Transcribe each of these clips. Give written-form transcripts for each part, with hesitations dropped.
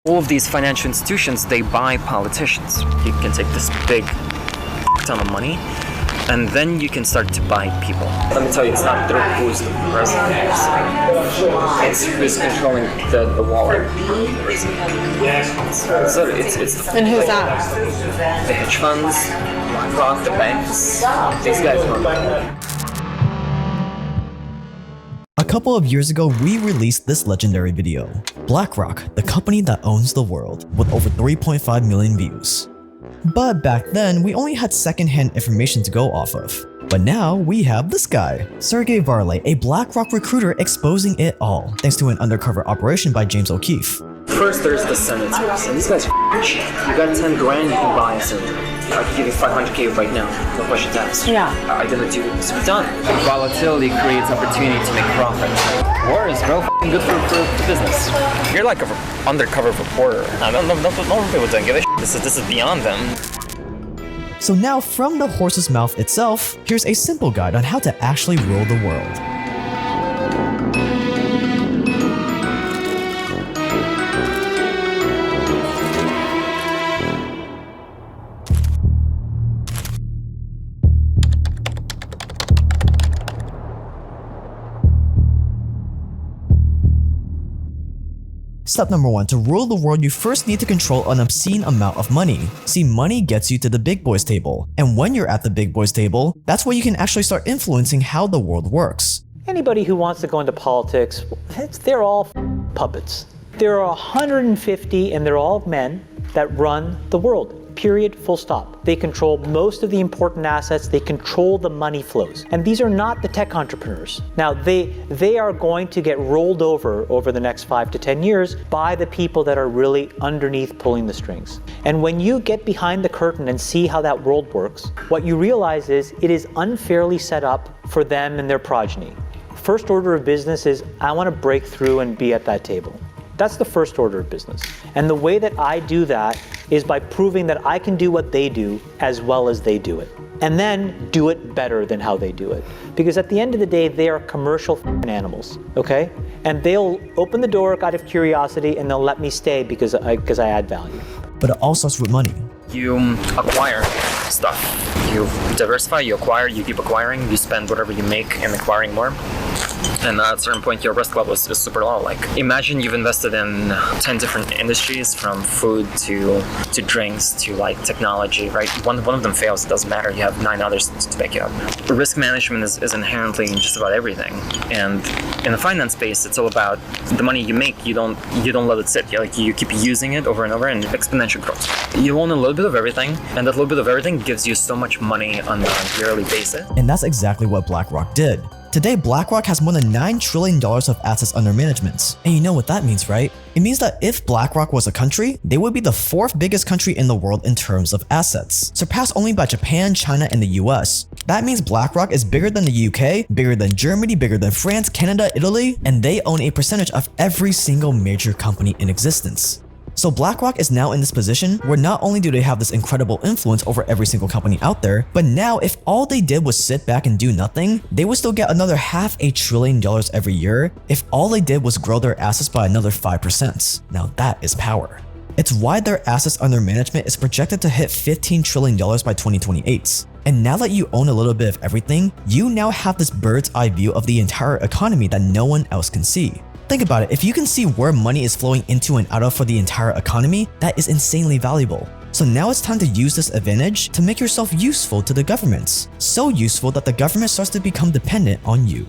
All of these financial institutions, they buy politicians. You can take this big ton of money, and then you can start to buy people. Let me tell you, it's not who's the president. It's who's controlling the wallet. So it's And who's that? the hedge funds, BlackRock, the banks. These guys run. A couple of years ago, we released this legendary video. BlackRock, the company that owns the world, with over 3.5 million views. But back then, we only had secondhand information to go off of. But now, we have this guy, Sergey Varlay, a BlackRock recruiter exposing it all, thanks to an undercover operation by James O'Keefe. First, there's the senators, and these guys are cheap. You got 10 grand, you can buy a senator. I can give you 500K right now, no questions asked. Yeah. I didn't do this. We're done. Volatility creates opportunity to make profit. War is real good for business. You're like an undercover reporter. I don't know, no people don't give a shit. This is beyond them. So now, from the horse's mouth itself, here's a simple guide on how to actually rule the world. Step number 1, to rule the world, you first need to control an obscene amount of money. See, money gets you to the big boys table. And when you're at the big boys table, that's where you can actually start influencing how the world works. Anybody who wants to go into politics, they're all puppets. There are 150 and they're all men that run the world. Period, full stop. They control most of the important assets, they control the money flows. And these are not the tech entrepreneurs. Now, they are going to get rolled over the next 5 to 10 years by the people that are really underneath pulling the strings. And when you get behind the curtain and see how that world works, what you realize is it is unfairly set up for them and their progeny. First order of business is, I want to break through and be at that table. That's the first order of business. And the way that I do that is by proving that I can do what they do as well as they do it. And then do it better than how they do it. Because at the end of the day, they are commercial animals, okay? And they'll open the door out of curiosity and they'll let me stay because I add value. But it all starts with money. You acquire stuff. You diversify, you acquire, you keep acquiring, you spend whatever you make in acquiring more. And at a certain point, your risk level is super low. Like, imagine you've invested in 10 different industries, from food to drinks to like technology, right? One of them fails, it doesn't matter. You have 9 others to back you up. Risk management is inherently in just about everything. And in the finance space, it's all about the money you make. You don't let it sit. You keep using it over and over, and exponential growth. You own a little bit of everything, and that little bit of everything gives you so much money on a yearly basis. And that's exactly what BlackRock did. Today, BlackRock has more than $9 trillion of assets under management. And you know what that means, right? It means that if BlackRock was a country, they would be the 4th biggest country in the world in terms of assets, surpassed only by Japan, China, and the US. That means BlackRock is bigger than the UK, bigger than Germany, bigger than France, Canada, Italy, and they own a percentage of every single major company in existence. So BlackRock is now in this position where not only do they have this incredible influence over every single company out there, but now if all they did was sit back and do nothing, they would still get another $500 billion every year if all they did was grow their assets by another 5%. Now that is power. It's why their assets under management is projected to hit $15 trillion by 2028. And now that you own a little bit of everything, you now have this bird's eye view of the entire economy that no one else can see. Think about it, if you can see where money is flowing into and out of for the entire economy, that is insanely valuable. So now it's time to use this advantage to make yourself useful to the governments. So useful that the government starts to become dependent on you.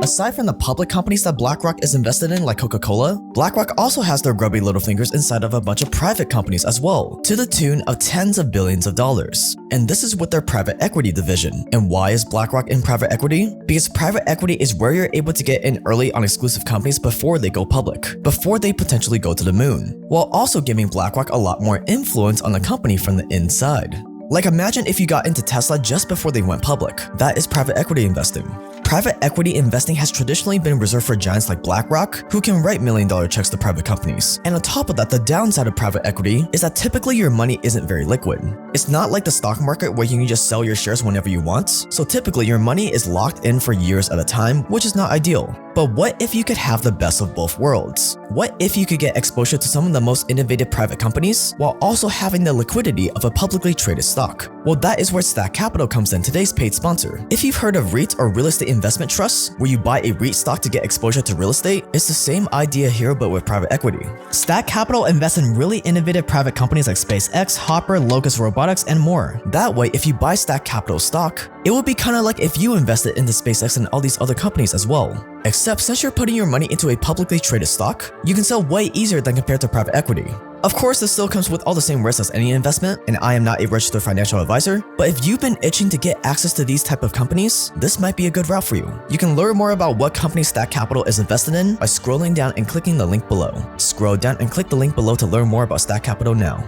Aside from the public companies that BlackRock is invested in, like Coca-Cola, BlackRock also has their grubby little fingers inside of a bunch of private companies as well, to the tune of tens of billions of dollars. And this is with their private equity division. And why is BlackRock in private equity? Because private equity is where you're able to get in early on exclusive companies before they go public, before they potentially go to the moon, while also giving BlackRock a lot more influence on the company from the inside. Like, imagine if you got into Tesla just before they went public. That is private equity investing. Private equity investing has traditionally been reserved for giants like BlackRock, who can write million-dollar checks to private companies. And on top of that, the downside of private equity is that typically your money isn't very liquid. It's not like the stock market where you can just sell your shares whenever you want, so typically your money is locked in for years at a time, which is not ideal. But what if you could have the best of both worlds? What if you could get exposure to some of the most innovative private companies while also having the liquidity of a publicly traded stock? Well, that is where Stack Capital comes in, today's paid sponsor. If you've heard of REITs or real estate investment trusts, where you buy a REIT stock to get exposure to real estate, it's the same idea here but with private equity. Stack Capital invests in really innovative private companies like SpaceX, Hopper, Locus Robotics, and more. That way, if you buy Stack Capital stock, it would be kind of like if you invested into SpaceX and all these other companies as well. Except since you're putting your money into a publicly traded stock, you can sell way easier than compared to private equity. Of course, this still comes with all the same risks as any investment, and I am not a registered financial advisor, but if you've been itching to get access to these type of companies, this might be a good route for you. You can learn more about what company Stack Capital is invested in by scrolling down and clicking the link below. Scroll down and click the link below to learn more about Stack Capital now.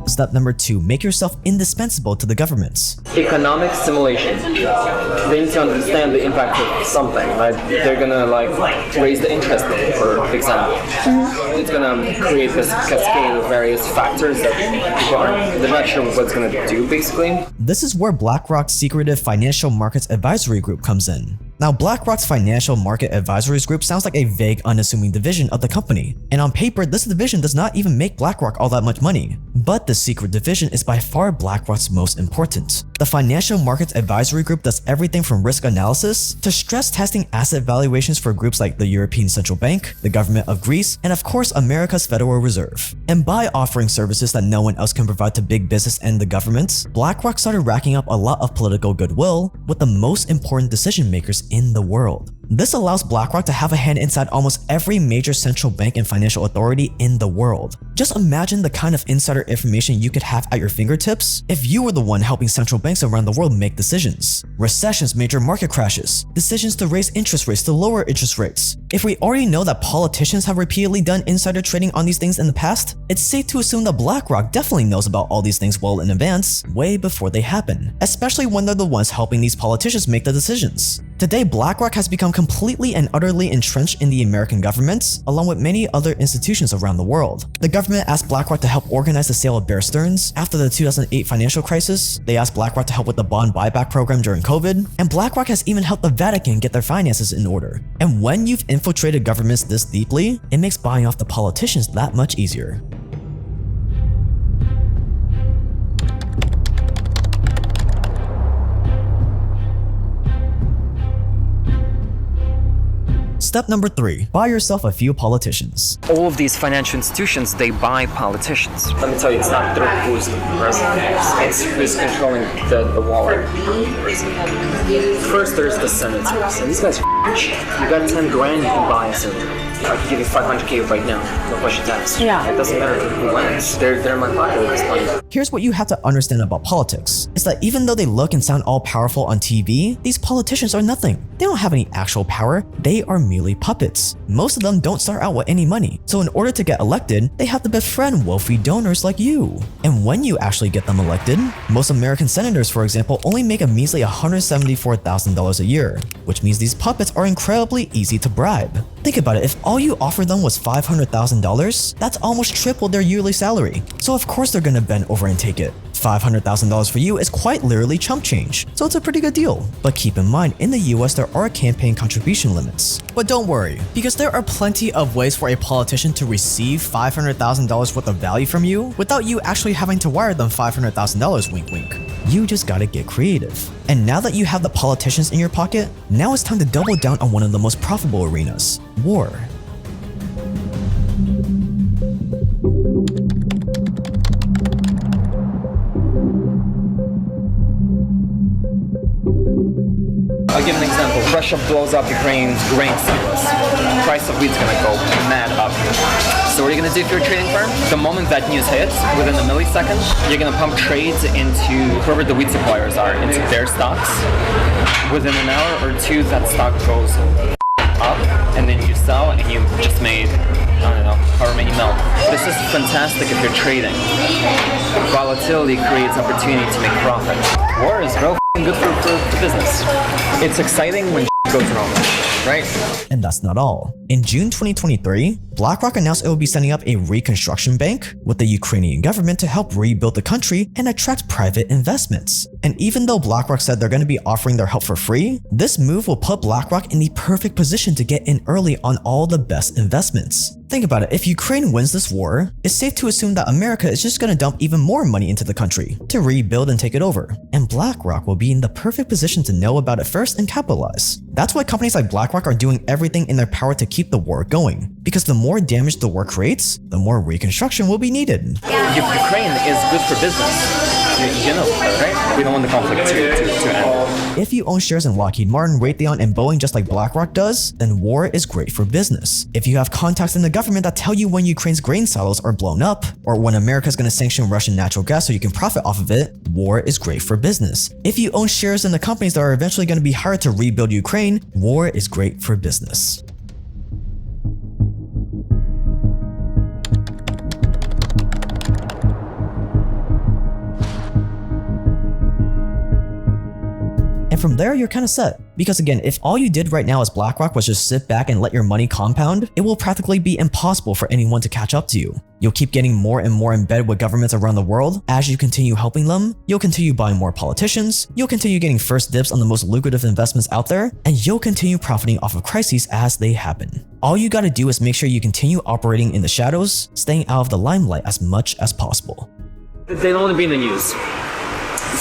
Step number 2, make yourself indispensable to the governments. Economic simulation. They need to understand the impact of something. Like they're gonna raise the interest rate, for example. It's gonna create this cascade of various factors that people they're not sure what it's gonna do basically. This is where BlackRock's secretive financial markets advisory group comes in. Now, BlackRock's Financial Market Advisories Group sounds like a vague, unassuming division of the company, and on paper, this division does not even make BlackRock all that much money. But the secret division is by far BlackRock's most important. The Financial Markets Advisory Group does everything from risk analysis to stress testing asset valuations for groups like the European Central Bank, the government of Greece, and of course, America's Federal Reserve. And by offering services that no one else can provide to big business and the government, BlackRock started racking up a lot of political goodwill with the most important decision makers in the world. This allows BlackRock to have a hand inside almost every major central bank and financial authority in the world. Just imagine the kind of insider information you could have at your fingertips if you were the one helping central banks around the world make decisions. Recessions, major market crashes, decisions to raise interest rates, to lower interest rates. If we already know that politicians have repeatedly done insider trading on these things in the past, it's safe to assume that BlackRock definitely knows about all these things well in advance, way before they happen, especially when they're the ones helping these politicians make the decisions. Today, BlackRock has become completely and utterly entrenched in the American government, along with many other institutions around the world. The government asked BlackRock to help organize the sale of Bear Stearns after the 2008 financial crisis. They asked BlackRock to help with the bond buyback program during COVID, and BlackRock has even helped the Vatican get their finances in order. And when you've infiltrated governments this deeply, it makes buying off the politicians that much easier. Step number 3, buy yourself a few politicians. All of these financial institutions, they buy politicians. Let me tell you, it's not through who's the president, it's who's controlling the wallet. First, there's the senators, and these guys are rich. You got 10 grand, you can buy a senator. I can give you 500K right now, no questions asked. Yeah. It doesn't matter who wins. They're in my pocket at this point. Here's what you have to understand about politics, is that even though they look and sound all powerful on TV, these politicians are nothing. They don't have any actual power, they are merely puppets. Most of them don't start out with any money, so in order to get elected, they have to befriend wealthy donors like you. And when you actually get them elected, most American senators, for example, only make a measly $174,000 a year, which means these puppets are incredibly easy to bribe. Think about it, if all you offer them was $500,000, that's almost triple their yearly salary. So of course they're gonna bend over and take it. $500,000 for you is quite literally chump change, so it's a pretty good deal. But keep in mind, in the US there are campaign contribution limits. But don't worry, because there are plenty of ways for a politician to receive $500,000 worth of value from you without you actually having to wire them $500,000, wink wink. You just gotta get creative. And now that you have the politicians in your pocket, now it's time to double down on one of the most profitable arenas, war. I'll give an example. Russia blows up Ukraine's grain silos. Price of wheat's gonna go mad up. So what are you gonna do if you're a trading firm? The moment that news hits, within a millisecond, you're gonna pump trades into whoever the wheat suppliers are, into their stocks. Within an hour or two, that stock goes up, and then you sell, and you just made, I don't know, however many mil. This is fantastic if you're trading. Volatility creates opportunity to make profit. War is real good for business. It's exciting when goes wrong, right? And that's not all. In June 2023, BlackRock announced it will be setting up a reconstruction bank with the Ukrainian government to help rebuild the country and attract private investments. And even though BlackRock said they're going to be offering their help for free, this move will put BlackRock in the perfect position to get in early on all the best investments. Think about it, if Ukraine wins this war, it's safe to assume that America is just going to dump even more money into the country to rebuild and take it over. And BlackRock will be in the perfect position to know about it first and capitalize. That's why companies like BlackRock are doing everything in their power to keep the war going. Because the more damage the war creates, the more reconstruction will be needed. Ukraine is good for business. You know that, right? We don't want the conflict to end. If you own shares in Lockheed Martin, Raytheon, and Boeing just like BlackRock does, then war is great for business. If you have contacts in the government that tell you when Ukraine's grain silos are blown up, or when America is going to sanction Russian natural gas so you can profit off of it, war is great for business. If you own shares in the companies that are eventually going to be hired to rebuild Ukraine, war is great for business. And from there, you're kind of set. Because again, if all you did right now as BlackRock was just sit back and let your money compound, it will practically be impossible for anyone to catch up to you. You'll keep getting more and more in bed with governments around the world. As you continue helping them, you'll continue buying more politicians, you'll continue getting first dibs on the most lucrative investments out there, and you'll continue profiting off of crises as they happen. All you gotta do is make sure you continue operating in the shadows, staying out of the limelight as much as possible. They don't want to be in the news.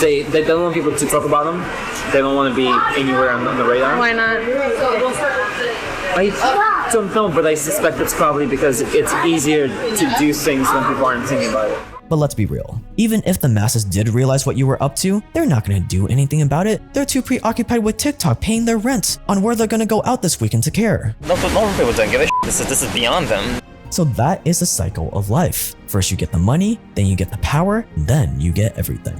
They don't want people to talk about them. They don't want to be anywhere on the radar. Why not? I don't know, but I suspect it's probably because it's easier to do things when people aren't thinking about it. But let's be real. Even if the masses did realize what you were up to, they're not gonna do anything about it. They're too preoccupied with TikTok paying their rent on where they're gonna go out this weekend to care. Normal people don't give a shit. This is beyond them. So that is the cycle of life. First you get the money, then you get the power, then you get everything.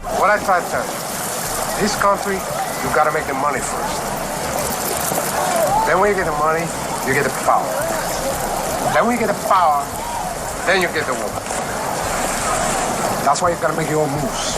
What I try to tell you, this country, you gotta make the money first. Then when you get the money, you get the power. Then when you get the power, then you get the woman. That's why you gotta make your own moves.